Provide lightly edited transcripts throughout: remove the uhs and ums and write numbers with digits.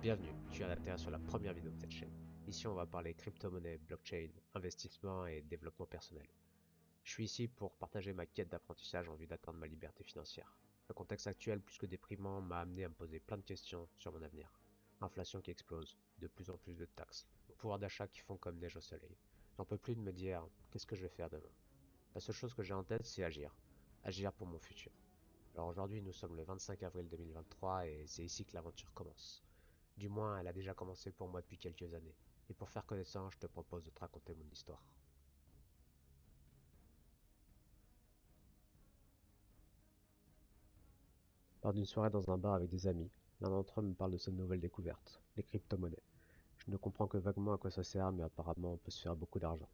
Bienvenue, tu as atterri sur la première vidéo de cette chaîne. Ici on va parler crypto-monnaie, blockchain, investissement et développement personnel. Je suis ici pour partager ma quête d'apprentissage en vue d'atteindre ma liberté financière. Le contexte actuel plus que déprimant m'a amené à me poser plein de questions sur mon avenir. Inflation qui explose, de plus en plus de taxes, pouvoir d'achat qui font comme neige au soleil. J'en peux plus de me dire qu'est-ce que je vais faire demain. La seule chose que j'ai en tête c'est agir. Agir pour mon futur. Alors aujourd'hui nous sommes le 25 avril 2023 et c'est ici que l'aventure commence. Du moins, elle a déjà commencé pour moi depuis quelques années. Et pour faire connaissance, je te propose de te raconter mon histoire. Lors d'une soirée dans un bar avec des amis, l'un d'entre eux me parle de sa nouvelle découverte, les crypto-monnaies. Je ne comprends que vaguement à quoi ça sert, mais apparemment on peut se faire beaucoup d'argent.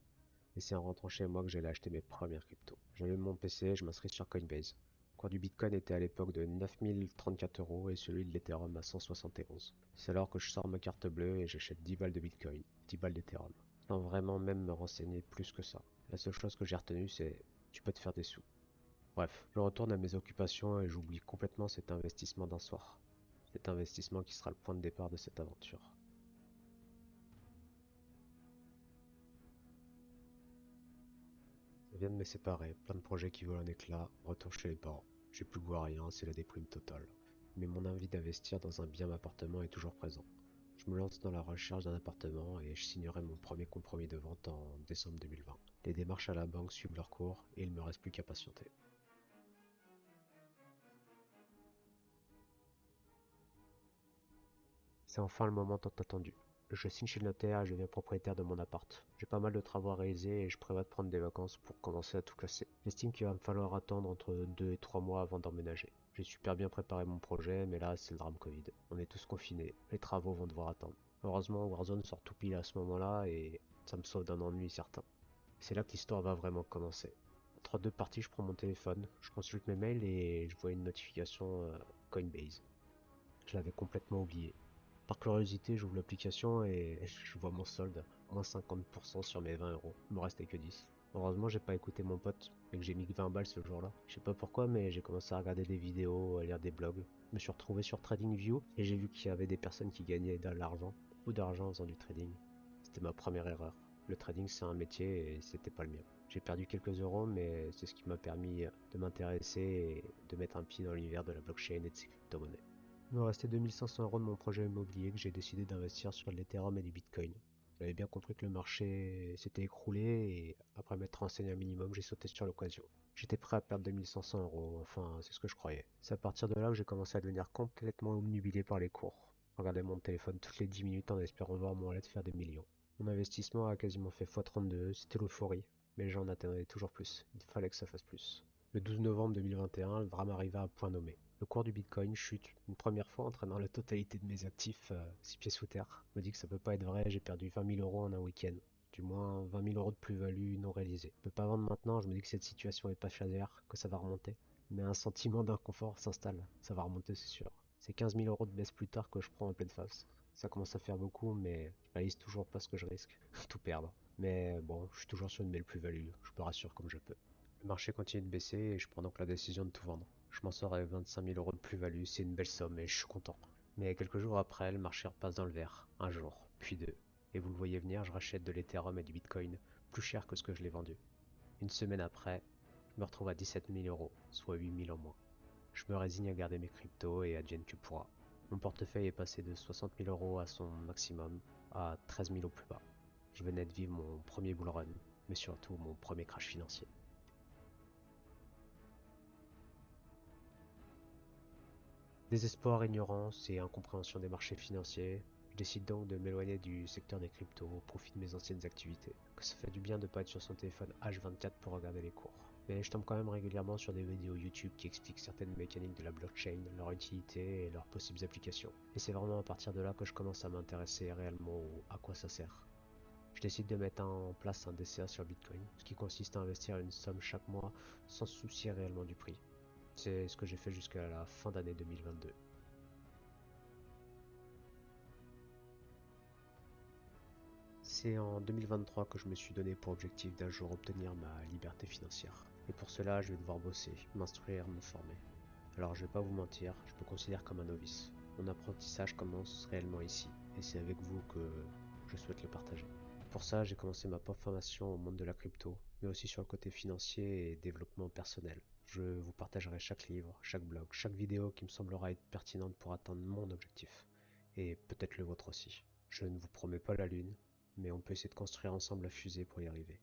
Et c'est en rentrant chez moi que j'allais acheter mes premières cryptos. J'allume mon PC et je m'inscris sur Coinbase. Le cours du Bitcoin était à l'époque de 9034 euros et celui de l'Ethereum à 171. C'est alors que je sors ma carte bleue et j'achète 10 balles de Bitcoin, 10 balles d'Ethereum. Sans vraiment même me renseigner plus que ça. La seule chose que j'ai retenue c'est tu peux te faire des sous. Bref, je retourne à mes occupations et j'oublie complètement cet investissement d'un soir. Cet investissement qui sera le point de départ de cette aventure. Ça vient de me séparer, plein de projets qui volent en éclats, retour chez les parents. J'ai plus goût à rien, c'est la déprime totale. Mais mon envie d'investir dans un bien appartement est toujours présent. Je me lance dans la recherche d'un appartement et je signerai mon premier compromis de vente en décembre 2020. Les démarches à la banque suivent leur cours et il me reste plus qu'à patienter. C'est enfin le moment tant attendu. Je signe chez le notaire et je deviens propriétaire de mon appart. J'ai pas mal de travaux à réaliser et je prévois de prendre des vacances pour commencer à tout casser. J'estime qu'il va me falloir attendre entre 2 et 3 mois avant d'emménager. J'ai super bien préparé mon projet, mais là c'est le drame Covid. On est tous confinés, les travaux vont devoir attendre. Heureusement Warzone sort tout pile à ce moment-là et ça me sauve d'un ennui certain. C'est là que l'histoire va vraiment commencer. Entre deux parties, je prends mon téléphone, je consulte mes mails et je vois une notification Coinbase. Je l'avais complètement oublié. Par curiosité, j'ouvre l'application et je vois mon solde, moins 50% sur mes 20 euros. Il me restait que 10. Heureusement, j'ai pas écouté mon pote et que j'ai mis que 20 balles ce jour-là. Je sais pas pourquoi, mais j'ai commencé à regarder des vidéos, à lire des blogs. Je me suis retrouvé sur TradingView et j'ai vu qu'il y avait des personnes qui gagnaient de l'argent, beaucoup d'argent en faisant du trading. C'était ma première erreur. Le trading, c'est un métier et c'était pas le mien. J'ai perdu quelques euros, mais c'est ce qui m'a permis de m'intéresser et de mettre un pied dans l'univers de la blockchain et de ses crypto-monnaies. Il me restait 2500 euros de mon projet immobilier que j'ai décidé d'investir sur de l'Ethereum et du Bitcoin. J'avais bien compris que le marché s'était écroulé et après m'être renseigné un minimum, j'ai sauté sur l'occasion. J'étais prêt à perdre 2500 euros, enfin c'est ce que je croyais. C'est à partir de là que j'ai commencé à devenir complètement obnubilé par les cours. Je regardais mon téléphone toutes les 10 minutes en espérant voir mon wallet faire des millions. Mon investissement a quasiment fait x32, c'était l'euphorie. Mais j'en attendais toujours plus, il fallait que ça fasse plus. Le 12 novembre 2021, le drame arriva à point nommé. Le cours du Bitcoin chute une première fois, entraînant la totalité de mes actifs 6 pieds sous terre. Je me dis que ça peut pas être vrai, j'ai perdu 20 000 euros en un week-end. Du moins 20 000 euros de plus-value non réalisée. Je peux pas vendre maintenant, je me dis que cette situation est passagère, que ça va remonter. Mais un sentiment d'inconfort s'installe, ça va remonter c'est sûr. C'est 15 000 euros de baisse plus tard que je prends en pleine face. Ça commence à faire beaucoup, mais je réalise toujours pas ce que je risque. Tout perdre. Mais bon, je suis toujours sur une belle plus-value, je me rassure comme je peux. Le marché continue de baisser et je prends donc la décision de tout vendre. Je m'en sors avec 25 000 euros de plus-value, c'est une belle somme et je suis content. Mais quelques jours après, le marché repasse dans le vert. Un jour, puis deux. Et vous le voyez venir, je rachète de l'Ethereum et du Bitcoin plus cher que ce que je l'ai vendu. Une semaine après, je me retrouve à 17 000 euros, soit 8 000 en moins. Je me résigne à garder mes cryptos et advienne que pourra. Mon portefeuille est passé de 60 000 euros à son maximum à 13 000 au plus bas. Je venais de vivre mon premier bull run, mais surtout mon premier crash financier. Désespoir, ignorance et incompréhension des marchés financiers, je décide donc de m'éloigner du secteur des cryptos au profit de mes anciennes activités. Que ça fait du bien de pas être sur son téléphone H24 pour regarder les cours. Mais je tombe quand même régulièrement sur des vidéos YouTube qui expliquent certaines mécaniques de la blockchain, leur utilité et leurs possibles applications. Et c'est vraiment à partir de là que je commence à m'intéresser réellement à quoi ça sert. Je décide de mettre en place un DCA sur Bitcoin, ce qui consiste à investir une somme chaque mois sans se soucier réellement du prix. C'est ce que j'ai fait jusqu'à la fin d'année 2022. C'est en 2023 que je me suis donné pour objectif d'un jour obtenir ma liberté financière. Et pour cela, je vais devoir bosser, m'instruire, me former. Alors je vais pas vous mentir, je me considère comme un novice. Mon apprentissage commence réellement ici, et c'est avec vous que je souhaite le partager. Pour ça, j'ai commencé ma propre formation au monde de la crypto, mais aussi sur le côté financier et développement personnel. Je vous partagerai chaque livre, chaque blog, chaque vidéo qui me semblera être pertinente pour atteindre mon objectif, et peut-être le vôtre aussi. Je ne vous promets pas la lune, mais on peut essayer de construire ensemble la fusée pour y arriver.